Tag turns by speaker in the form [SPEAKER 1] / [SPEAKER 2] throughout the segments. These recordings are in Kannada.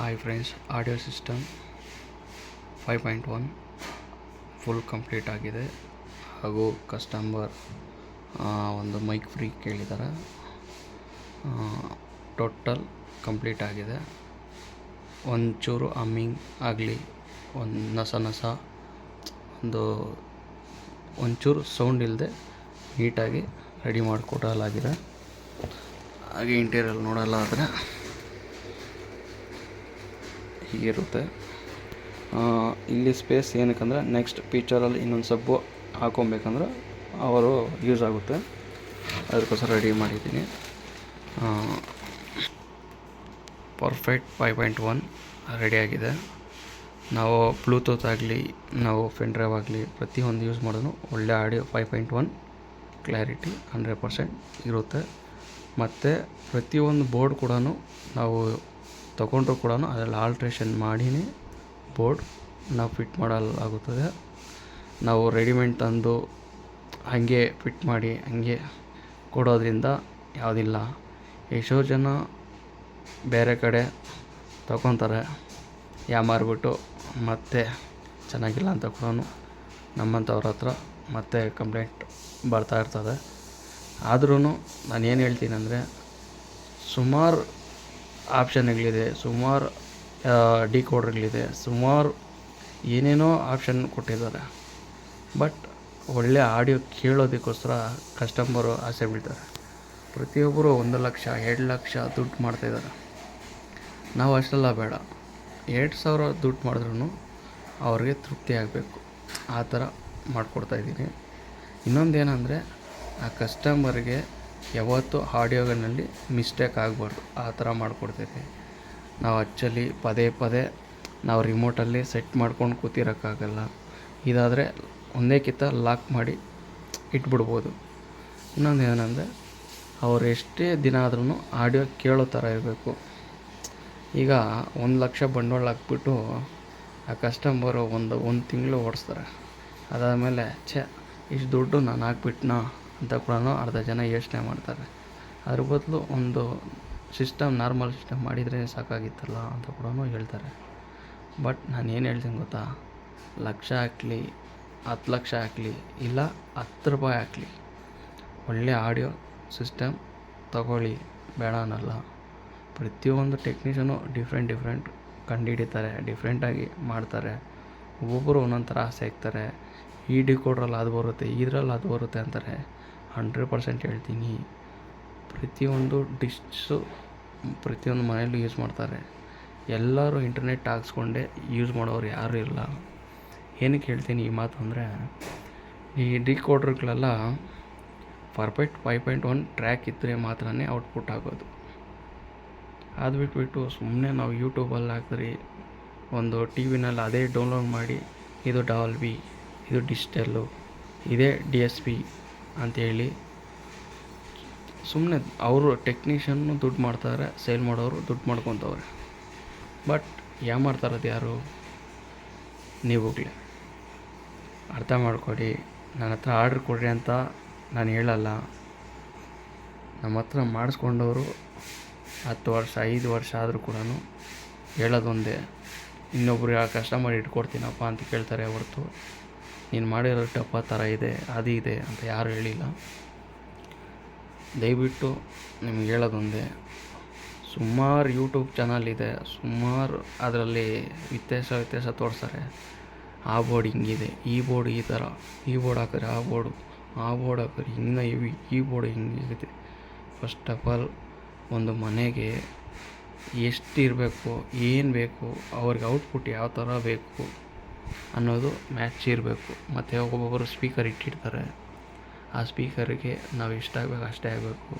[SPEAKER 1] Hi friends, audio system 5.1 full complete ಆಗಿದೆ. ಹಾಗೂ ಕಸ್ಟಮರ್ ಒಂದು ಮೈಕ್ ಫ್ರೀ ಕೇಳಿದ್ದಾರೆ. ಟೋಟಲ್ ಕಂಪ್ಲೀಟ್ ಆಗಿದೆ. ಒಂಚೂರು ಹಮ್ಮಿಂಗ್ ಆಗಲಿ, ಒಂದು ನಸ ಒಂಚೂರು ಸೌಂಡ್ ಇಲ್ಲದೆ ನೀಟಾಗಿ ರೆಡಿ ಮಾಡಿಕೊಡಲಾಗಿದೆ. ಹಾಗೆ ಇಂಟೀರಿಯರ್ ನೋಡಲಾದರೆ ಹೀಗಿರುತ್ತೆ. ಇಲ್ಲಿ ಸ್ಪೇಸ್ ಏನಕ್ಕಂದರೆ ನೆಕ್ಸ್ಟ್ ಪಿಕ್ಚರಲ್ಲಿ ಇನ್ನೊಂದು ಸಬ್ಬು ಹಾಕೊಬೇಕಂದ್ರೆ ಅವರು ಯೂಸ್ ಆಗುತ್ತೆ. ಅದಕ್ಕೋಸ್ಕರ ರೆಡಿ ಮಾಡಿದ್ದೀನಿ. ಪರ್ಫೆಕ್ಟ್ 5.1 ರೆಡಿಯಾಗಿದೆ. ನಾವು ಬ್ಲೂಟೂತ್ ಆಗಲಿ, ನಾವು ಪೆನ್ ಡ್ರೈವ್ ಆಗಲಿ ಪ್ರತಿಯೊಂದು ಯೂಸ್ ಮಾಡೋದು ಒಳ್ಳೆ ಆಡಿಯೋ 5.1 ಕ್ಲಾರಿಟಿ 100% ಇರುತ್ತೆ. ಮತ್ತು ಪ್ರತಿಯೊಂದು ಬೋರ್ಡ್ ಕೂಡ ನಾವು ತಗೊಂಡ್ರೂ ಕೂಡ ಅದರಲ್ಲಿ ಆಲ್ಟ್ರೇಷನ್ ಮಾಡಿಯೇ ಬೋರ್ಡ್ ನಾವು ಫಿಟ್ ಮಾಡಲಾಗುತ್ತದೆ. ನಾವು ರೆಡಿಮೇಡ್ ತಂದು ಹಾಗೆ ಫಿಟ್ ಮಾಡಿ ಹಾಗೆ ಕೊಡೋದ್ರಿಂದ ಯಾವುದಿಲ್ಲ. ಎಷ್ಟೋ ಜನ ಬೇರೆ ಕಡೆ ತಗೊತಾರೆ, ಯಾಮಾರಿಬಿಟ್ಟು ಮತ್ತೆ ಚೆನ್ನಾಗಿಲ್ಲ ಅಂತ ಕೂಡ ನಮ್ಮಂಥವ್ರ ಹತ್ರ ಮತ್ತೆ ಕಂಪ್ಲೇಂಟ್ ಬರ್ತಾ ಇರ್ತದೆ. ಆದ್ರೂ ನಾನು ಏನು ಹೇಳ್ತೀನಿ ಅಂದರೆ, ಸುಮಾರು ಆಪ್ಷನ್ಗಳಿದೆ, ಸುಮಾರು ಡಿಕೋಡರ್ಗಳಿದೆ, ಸುಮಾರು ಏನೇನೋ ಆಪ್ಷನ್ ಕೊಟ್ಟಿದ್ದಾರೆ. ಬಟ್ ಒಳ್ಳೆ ಆಡಿಯೋ ಕೇಳೋದಕ್ಕೋಸ್ಕರ ಕಸ್ಟಮರು ಆಸೆ ಬೀಳ್ತಾರೆ. ಪ್ರತಿಯೊಬ್ಬರು 1 ಲಕ್ಷ 2 ಲಕ್ಷ ದುಡ್ಡು ಮಾಡ್ತಾಯಿದ್ದಾರೆ. ನಾವು ಅಷ್ಟೆಲ್ಲ ಬೇಡ, 2,000 ದುಡ್ಡು ಮಾಡಿದ್ರೂ ಅವ್ರಿಗೆ ತೃಪ್ತಿ ಆಗಬೇಕು. ಆ ಥರ ಮಾಡಿಕೊಡ್ತಾಯಿದ್ದೀನಿ. ಇನ್ನೊಂದೇನೆಂದರೆ, ಆ ಕಸ್ಟಮರ್ಗೆ ಯಾವತ್ತೂ ಆಡಿಯೋಗಳಲ್ಲಿ ಮಿಸ್ಟೇಕ್ ಆಗಬಾರ್ದು, ಆ ಥರ ಮಾಡಿಕೊಡ್ತೀವಿ. ನಾವು ಆ್ಯಕ್ಚುಲಿ ಪದೇ ನಾವು ರಿಮೋಟಲ್ಲಿ ಸೆಟ್ ಮಾಡ್ಕೊಂಡು ಕೂತಿರೋಕ್ಕಾಗಲ್ಲ. ಇದಾದರೆ ಒಂದೇ ಕಿತ್ತ ಲಾಕ್ ಮಾಡಿ ಇಟ್ಬಿಡ್ಬೋದು. ಇನ್ನೊಂದು ಏನಂದರೆ, ಅವ್ರು ಎಷ್ಟೇ ದಿನ ಆದ್ರೂ ಆಡಿಯೋ ಕೇಳೋ ಥರ ಇರಬೇಕು. ಈಗ 1 ಲಕ್ಷ ಬಂಡವಾಳ ಹಾಕ್ಬಿಟ್ಟು ಆ ಕಸ್ಟಮರು ಒಂದು ತಿಂಗಳು ಓಡಿಸ್ತಾರೆ. ಅದಾದಮೇಲೆ ಇಷ್ಟು ದುಡ್ಡು ನಾನು ಹಾಕ್ಬಿಟ್ನಾ ಅಂತ ಕೂಡ ಅರ್ಧ ಜನ ಯೋಚನೆ ಮಾಡ್ತಾರೆ. ಅದ್ರ ಬದಲು ಒಂದು ನಾರ್ಮಲ್ ಸಿಸ್ಟಮ್ ಮಾಡಿದರೆ ಸಾಕಾಗಿತ್ತಲ್ಲ ಅಂತ ಕೂಡ ಹೇಳ್ತಾರೆ. ಬಟ್ ನಾನು ಏನು ಹೇಳ್ತೀನಿ ಗೊತ್ತಾ, ಲಕ್ಷ ಹಾಕಲಿ, 10 ಲಕ್ಷ ಹಾಕಲಿ, ಇಲ್ಲ 10 ರೂಪಾಯಿ ಹಾಕಲಿ, ಒಳ್ಳೆ ಆಡಿಯೋ ಸಿಸ್ಟಮ್ ತಗೊಳ್ಳಿ, ಬೇಡ ಅನ್ನಲ್ಲ. ಪ್ರತಿಯೊಂದು ಟೆಕ್ನಿಷಿಯನು ಡಿಫ್ರೆಂಟ್ ಕಂಡುಹಿಡಿತಾರೆ, ಡಿಫ್ರೆಂಟಾಗಿ ಮಾಡ್ತಾರೆ. ಒಬ್ಬೊಬ್ಬರು ಒಂದೊಂದು ಥರ ಆಸೆ ಇರ್ತಾರೆ. ಈ ಡಿಕೋಡ್ರಲ್ಲಿ ಅದು ಬರುತ್ತೆ, ಇದರಲ್ಲಿ ಅದು ಬರುತ್ತೆ ಅಂತಾರೆ. 100% ಹೇಳ್ತೀನಿ, ಪ್ರತಿಯೊಂದು ಡಿಶ್ಸು ಪ್ರತಿಯೊಂದು ಮನೆಯಲ್ಲೂ ಯೂಸ್ ಮಾಡ್ತಾರೆ. ಎಲ್ಲರೂ ಇಂಟರ್ನೆಟ್ ಹಾಕ್ಸ್ಕೊಂಡೆ ಯೂಸ್ ಮಾಡೋರು ಯಾರೂ ಇಲ್ಲ. ಏನಕ್ಕೆ ಹೇಳ್ತೀನಿ ಈ ಮಾತು ಅಂದರೆ, ಈ ಡಿಕೋಡ್ರ್ಗಳೆಲ್ಲ ಪರ್ಫೆಕ್ಟ್ 5.1 ಟ್ರ್ಯಾಕ್ ಇದ್ದರೆ ಮಾತ್ರನೇ ಔಟ್ಪುಟ್ ಆಗೋದು. ಅದು ಬಿಟ್ಬಿಟ್ಟು ಸುಮ್ಮನೆ ನಾವು ಯೂಟ್ಯೂಬಲ್ಲಿ ಹಾಕಿದ್ರಿ, ಒಂದು ಟಿ ವಿನಲ್ಲಿ ಅದೇ ಡೌನ್ಲೋಡ್ ಮಾಡಿ ಇದು ಡಾಲ್ಬಿ, ಇದು ಡಿಜಿಟಲ್ಲು, ಇದೇ DSP ಅಂಥೇಳಿ ಸುಮ್ಮನೆ ಅವರು ಟೆಕ್ನಿಷಿಯನ್ನು ದುಡ್ಡು ಮಾಡ್ತಾರೆ, ಸೇಲ್ ಮಾಡೋರು ದುಡ್ಡು ಮಾಡ್ಕೊತವ್ರೆ. ಬಟ್ ಮಾಡ್ತಾರದು ಯಾರು? ನೀವುಗಳೇ ಅರ್ಥ ಮಾಡ್ಕೊಡಿ. ನನ್ನ ಹತ್ರ ಆರ್ಡ್ರ್ ಕೊಡ್ರಿ ಅಂತ ನಾನು ಹೇಳಲ್ಲ. ನಮ್ಮ ಹತ್ರ ಮಾಡಿಸ್ಕೊಂಡವರು 10 ವರ್ಷ 5 ವರ್ಷ ಆದರೂ ಕೂಡ ಹೇಳೋದೊಂದೇ, ಇನ್ನೊಬ್ರು ಆ ಕಸ್ಟಮರ್ ಇಟ್ಕೊಡ್ತೀನಪ್ಪ ಅಂತ ಕೇಳ್ತಾರೆ ಹೊರತು ನೀನು ಮಾಡಿರೋ ಡಬ್ಬ ಥರ ಇದೆ, ಅದು ಇದೆ ಅಂತ ಯಾರು ಹೇಳಿಲ್ಲ. ದಯವಿಟ್ಟು ನಿಮ್ಗೆ ಹೇಳೋದೊಂದೇ, ಸುಮಾರು ಯೂಟ್ಯೂಬ್ ಚಾನಲ್ ಇದೆ, ಸುಮಾರು ಅದರಲ್ಲಿ ವ್ಯತ್ಯಾಸ ತೋರಿಸ್ತಾರೆ. ಆ ಬೋರ್ಡ್ ಹಿಂಗಿದೆ, ಈ ಬೋರ್ಡ್ ಈ ಥರ, ಈ ಬೋರ್ಡ್ ಹಾಕಿದ್ರೆ ಆ ಬೋರ್ಡ್ ಹಾಕಿದ್ರೆ ಇನ್ನೂ ಇವಿ, ಈ ಬೋರ್ಡ್ ಹಿಂಗಿದೆ. ಫಸ್ಟ್ ಆಫ್ ಆಲ್ ಒಂದು ಮನೆಗೆ ಎಷ್ಟು ಇರಬೇಕು, ಏನು ಬೇಕು, ಅವ್ರಿಗೆ ಔಟ್ಪುಟ್ ಯಾವ ಥರ ಬೇಕು ಅನ್ನೋದು ಮ್ಯಾಚ್ ಇರಬೇಕು. ಮತ್ತು ಒಬ್ಬೊಬ್ಬರು ಸ್ಪೀಕರ್ ಇಟ್ಟಿರ್ತಾರೆ, ಆ ಸ್ಪೀಕರಿಗೆ ನಾವು ಎಷ್ಟಾಗಬೇಕು ಅಷ್ಟೇ ಆಗಬೇಕು.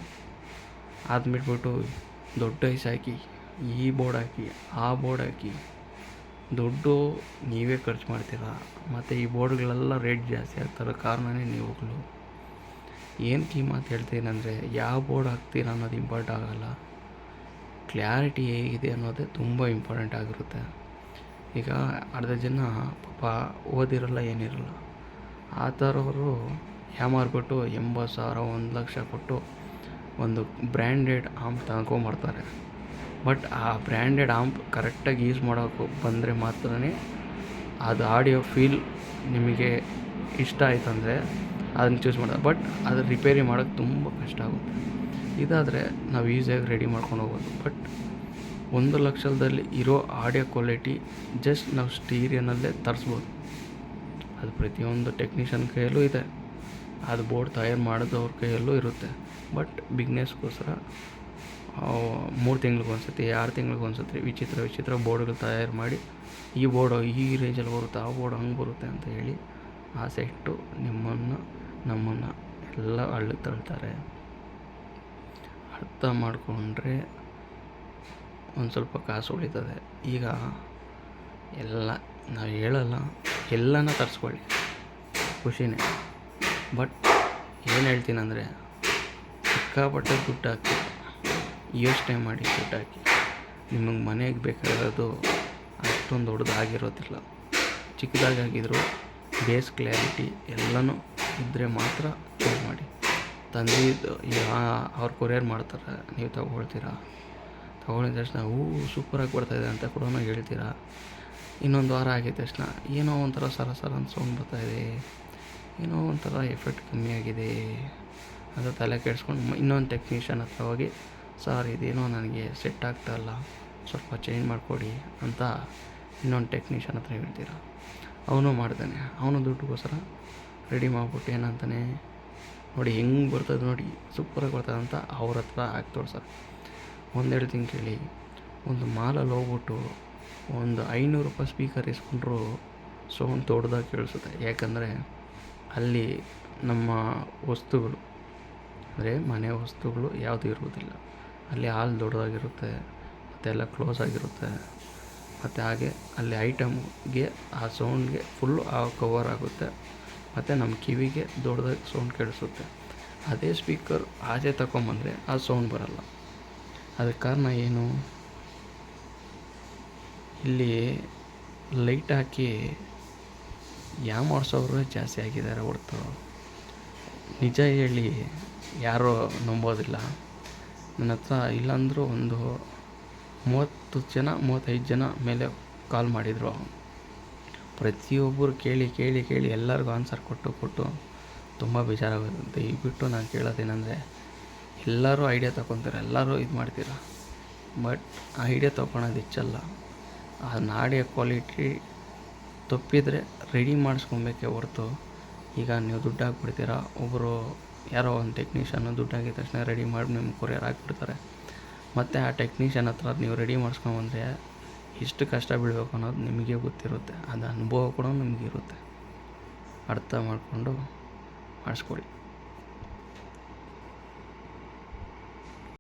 [SPEAKER 1] ಅದು ಬಿಟ್ಬಿಟ್ಟು ದೊಡ್ಡ ಐಸ್ ಹಾಕಿ, ಈ ಬೋರ್ಡ್ ಹಾಕಿ, ಆ ಬೋರ್ಡ್ ಹಾಕಿ, ದುಡ್ಡು ನೀವೇ ಖರ್ಚು ಮಾಡ್ತೀರಾ. ಮತ್ತು ಈ ಬೋರ್ಡ್ಗಳೆಲ್ಲ ರೇಟ್ ಜಾಸ್ತಿ ಆಗ್ತಾರೆ, ಕಾರಣನೇ ನೀವುಗಳು. ಏನಕ್ಕೆ ಈ ಮಾತು ಹೇಳ್ತೀನಂದರೆ, ಯಾವ ಬೋರ್ಡ್ ಹಾಕ್ತೀರ ಅನ್ನೋದು ಇಂಪಾರ್ಟೆಂಟ್ ಆಗೋಲ್ಲ, ಕ್ಲಾರಿಟಿ ಹೇಗಿದೆ ಅನ್ನೋದೇ ತುಂಬ ಇಂಪಾರ್ಟೆಂಟ್ ಆಗಿರುತ್ತೆ. ಈಗ ಅರ್ಧ ಜನ ಪಾಪ ಓದಿರಲ್ಲ, ಏನಿರಲ್ಲ, ಆ ಥರವರು ಯಾಮಾರ್ಬಿಟ್ಟು 80,000 1 ಲಕ್ಷ ಕೊಟ್ಟು ಒಂದು ಬ್ರ್ಯಾಂಡೆಡ್ ಆಮ್ ತಗೊಂಬರ್ತಾರೆ. ಬಟ್ ಆ ಬ್ರ್ಯಾಂಡೆಡ್ ಆಂಪ್ ಕರೆಕ್ಟಾಗಿ ಯೂಸ್ ಮಾಡೋಕ್ಕೆ ಬಂದರೆ ಮಾತ್ರನೇ ಅದು ಆಡಿಯೋ ಫೀಲ್ ನಿಮಗೆ ಇಷ್ಟ ಆಯ್ತಂದರೆ ಅದನ್ನು ಚೂಸ್ ಮಾಡೋದು. ಬಟ್ ಅದು ರಿಪೇರಿ ಮಾಡೋಕ್ಕೆ ತುಂಬ ಕಷ್ಟ ಆಗುತ್ತೆ. ಇದಾದರೆ ನಾವು ಈಸಿಯಾಗಿ ರೆಡಿ ಮಾಡ್ಕೊಂಡು ಹೋಗ್ಬೋದು. ಬಟ್ 1,00,000ದಲ್ಲಿ ಇರೋ ಆಡಿಯೋ ಕ್ವಾಲಿಟಿ ಜಸ್ಟ್ ನಾವು ಸ್ಟೀರಿಯೋನಲ್ಲೇ ತರಿಸ್ಬೋದು. ಅದು ಪ್ರತಿಯೊಂದು ಟೆಕ್ನಿಷಿಯನ್ ಕೈಯಲ್ಲೂ ಇದೆ, ಅದು ಬೋರ್ಡ್ ತಯಾರು ಮಾಡಿದವ್ರ ಕೈಯಲ್ಲೂ ಇರುತ್ತೆ. ಬಟ್ ಬಿಗ್ನೆಸ್ಗೋಸ್ಕರ 3 ತಿಂಗಳಿಗೊಂದ್ಸತಿ 6 ತಿಂಗಳಿಗೊಂದ್ಸತಿ ವಿಚಿತ್ರ ಬೋರ್ಡ್ಗಳು ತಯಾರು ಮಾಡಿ ಈ ಬೋರ್ಡು ಈ ರೇಂಜಲ್ಲಿ ಬರುತ್ತೆ, ಆ ಬೋರ್ಡು ಹಂಗೆ ಬರುತ್ತೆ ಅಂತ ಹೇಳಿ ಆಸೆ ಇಟ್ಟು ನಮ್ಮನ್ನು ಎಲ್ಲ ಹಳ್ಳಕ್ಕೆ ತಳ್ತಾರೆ. ಅರ್ಥ ಮಾಡಿಕೊಂಡ್ರೆ ಒಂದು ಸ್ವಲ್ಪ ಕಾಸು ಉಳಿತದೆ. ಈಗ ಎಲ್ಲ ನಾವು ಹೇಳಲ್ಲ, ಎಲ್ಲನ ತರಿಸ್ಕೊಳ್ಳಿ, ಖುಷಿನೇ. ಬಟ್ ಏನು ಹೇಳ್ತೀನಂದರೆ ಸಿಕ್ಕಾಪಟ್ಟೆ ದುಡ್ಡು ಹಾಕಿ ಯೋಚನೆ ಮಾಡಿ ದುಡ್ಡು ಹಾಕಿ. ನಿಮಗೆ ಮನೆಗೆ ಬೇಕಾಗಿರೋದು ಅಷ್ಟೊಂದು ದೊಡ್ಡದಾಗಿರೋದಿಲ್ಲ, ಚಿಕ್ಕದಾಗಿದ್ರು ಬೇಸ್ ಕ್ಲಾರಿಟಿ ಎಲ್ಲನೂ ಇದ್ದರೆ ಮಾತ್ರ ಚೂಸ್ ಮಾಡಿ. ತಂದಿದ್ದು ಈಗ ಅವ್ರು ಕೊರಿಯರ್ ಮಾಡ್ತಾರೆ, ನೀವು ತೊಗೊಳ್ತೀರಾ, ತೊಗೊಂಡಿದ ತಕ್ಷಣ ಸೂಪರಾಗಿ ಬರ್ತಾಯಿದೆ ಅಂತ ಕೂಡ ಹೇಳ್ತೀರಾ. ಇನ್ನೊಂದು ವಾರ ಆಗಿದ ತಕ್ಷಣ ಏನೋ ಒಂಥರ ಸರ ಅಂತ ಸೌಂಡ್ ಬರ್ತಾಯಿದೆ, ಏನೋ ಒಂಥರ ಎಫೆಕ್ಟ್ ಕಮ್ಮಿ ಆಗಿದೆ ಅಂತ ತಲೆ ಕೆಡಿಸ್ಕೊಂಡು ಇನ್ನೊಂದು ಟೆಕ್ನಿಷಿಯನ್ ಹತ್ರ ಹೋಗಿ, ಸರ್ ಇದೇನೋ ನನಗೆ ಸೆಟ್ ಆಗ್ತಾಯಿಲ್ಲ, ಸ್ವಲ್ಪ ಚೇಂಜ್ ಮಾಡಿಕೊಡಿ ಅಂತ ಇನ್ನೊಂದು ಟೆಕ್ನಿಷಿಯನ್ ಹತ್ರ ಹೇಳ್ತೀರ. ಅವನು ಮಾಡ್ತಾನೆ, ಅವನು ದುಡ್ಡುಗೋಸ್ಕರ ರೆಡಿ ಮಾಡಿಬಿಟ್ಟು ಏನಂತಾನೆ, ನೋಡಿ ಹೆಂಗೆ ಬರ್ತದೆ ನೋಡಿ ಸೂಪರಾಗಿ ಬರ್ತದೆ ಅಂತ ಅವ್ರ ಹತ್ರ ಹಾಕಿ ತೋರ್ಸೋರು. ಒಂದು ಹೇಳ್ತೀನಿ ಕೇಳಿ, ಒಂದು ಮಾಲಲ್ಲಿ ಹೋಗ್ಬಿಟ್ಟು ಒಂದು 500 ರೂಪಾಯಿ ಸ್ಪೀಕರ್ ಇಸ್ಕೊಂಡ್ರು ಸೌಂಡ್ ದೊಡ್ಡದಾಗಿ ಕೇಳಿಸುತ್ತೆ. ಯಾಕಂದರೆ ಅಲ್ಲಿ ನಮ್ಮ ವಸ್ತುಗಳು ಅಂದರೆ ಮನೆ ವಸ್ತುಗಳು ಯಾವುದೂ ಇರುವುದಿಲ್ಲ. ಅಲ್ಲಿ ಹಾಲ್ ದೊಡ್ಡದಾಗಿರುತ್ತೆ, ಮತ್ತು ಎಲ್ಲ ಕ್ಲೋಸ್ ಆಗಿರುತ್ತೆ, ಮತ್ತು ಹಾಗೆ ಅಲ್ಲಿ ಐಟಮ್ಗೆ ಆ ಸೌಂಡ್ಗೆ ಫುಲ್ಲು ಕವರ್ ಆಗುತ್ತೆ, ಮತ್ತು ನಮ್ಮ ಕಿವಿಗೆ ದೊಡ್ಡದಾಗಿ ಸೌಂಡ್ ಕೇಳಿಸುತ್ತೆ. ಅದೇ ಸ್ಪೀಕರ್ ಆಚೆ ತಗೊಂಬಂದರೆ ಆ ಸೌಂಡ್ ಬರಲ್ಲ. ಅದಕ್ಕೆ ಕಾರಣ ಏನು, ಇಲ್ಲಿ ಲೈಟ್ ಹಾಕಿ ಮಾಡಿಸೋರು ಜಾಸ್ತಿ ಆಗಿದ್ದಾರೆ ಹೊರತು ನಿಜ ಹೇಳಿ ಯಾರೂ ನಂಬೋದಿಲ್ಲ. ನನ್ನ ಹತ್ರ ಇಲ್ಲಾಂದರೂ ಒಂದು 35 ಜನ ಮೇಲೆ ಕಾಲ್ ಮಾಡಿದರು. ಪ್ರತಿಯೊಬ್ಬರು ಕೇಳಿ ಎಲ್ಲರಿಗೂ ಆನ್ಸರ್ ಕೊಟ್ಟು ತುಂಬ ಬೇಜಾರಾಗೋದು. ದಯವಿಟ್ಟು ನಾನು ಕೇಳೋದೇನೆಂದರೆ, ಎಲ್ಲರೂ ಐಡಿಯಾ ತೊಗೊತಾರೆ, ಎಲ್ಲರೂ ಇದು ಮಾಡ್ತೀರ, ಬಟ್ ಐಡಿಯಾ ತೊಗೊಳೋದು ಹೆಚ್ಚಲ್ಲ. ಆ ಆಡಿಯೋ ಕ್ವಾಲಿಟಿ ತಪ್ಪಿದರೆ ರೆಡಿ ಮಾಡಿಸ್ಕೊಬೇಕೇ ಹೊರತು, ಈಗ ನೀವು ದುಡ್ಡು ಹಾಕ್ಬಿಡ್ತೀರ, ಒಬ್ಬರು ಯಾರೋ ಒಂದು ಟೆಕ್ನಿಷಿಯನ್ನು ದುಡ್ಡು ಹಾಕಿದ ತಕ್ಷಣ ರೆಡಿ ಮಾಡಿ ನಿಮ್ಗೆ ಕೊರಿಯರ್ ಹಾಕ್ಬಿಡ್ತಾರೆ. ಮತ್ತು ಆ ಟೆಕ್ನಿಷಿಯನ್ ಹತ್ರ ನೀವು ರೆಡಿ ಮಾಡಿಸ್ಕೊಂಬಂದರೆ ಎಷ್ಟು ಕಷ್ಟ ಬೀಳಬೇಕು ಅನ್ನೋದು ನಿಮಗೆ ಗೊತ್ತಿರುತ್ತೆ, ಅದು ಅನುಭವ ಕೂಡ ನಿಮಗಿರುತ್ತೆ. ಅರ್ಥ ಮಾಡಿಕೊಂಡು ಮಾಡಿಸ್ಕೊಳ್ಳಿ.